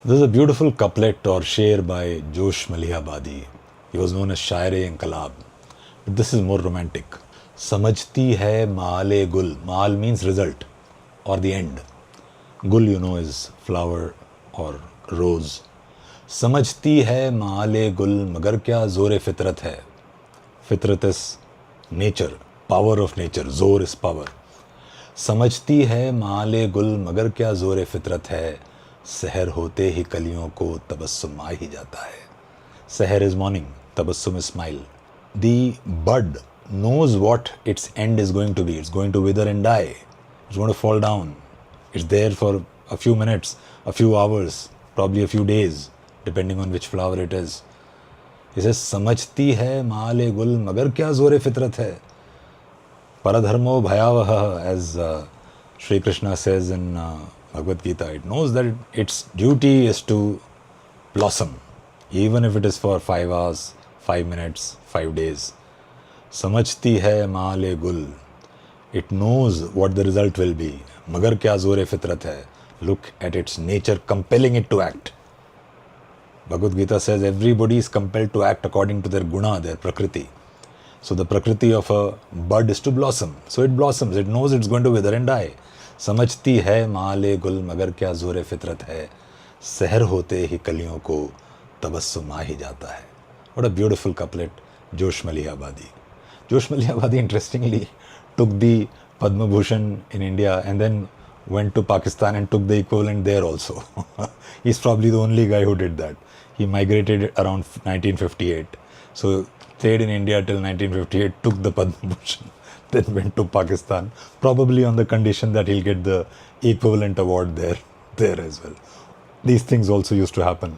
This is a beautiful couplet or share by Josh Malihabadi. He was known as Shair-e-Inqilab. But this is more romantic. Samajhti hai maale gul. Maal means result or the end. Gul, you know, is flower or rose. समझती है माले गुल मगर क्या जोर फितरत है. Fitrat is nature, power of nature. Zor is power. समझती है माले गुल मगर क्या जोर फितरत है. सहर होते ही कलियों को तबस्सुम आ ही जाता है. Seher is morning, tabassum is smile. The bud knows what its end is going to be. It's going to wither and die. It's going to fall down. It's there for a few minutes, a few hours, probably a few days, depending on which flower it is. He says, समझती है माले गुल मगर क्या जोर फितरत है. Paradharmo bhayavaha, as Sri Krishna says in Bhagavad Gita, it knows that its duty is to blossom, even if it is for 5 hours, 5 minutes, 5 days. समझती है माले गुल. It knows what the result will be. मगर क्या जोर फितरत है. Look at its nature compelling it to act. Bhagavad Gita says everybody is compelled to act according to their guna, their prakriti. So the prakriti of a bud is to blossom. So it blossoms. It knows it's going to wither and die. समझती है माले गुल मगर क्या जोर फितरत है. सहर होते ही कलियों को तबस्सुम आ ही जाता है. What a beautiful couplet, Josh Malihabadi. Josh Malihabadi, interestingly, took the Padma Bhushan in India and then went to Pakistan and took the equivalent there also. He's probably the only guy who did that. He migrated around 1958. So stayed in India till 1958, took the Padma Bhushan, then went to Pakistan, probably on the condition that he'll get the equivalent award there as well. These things also used to happen.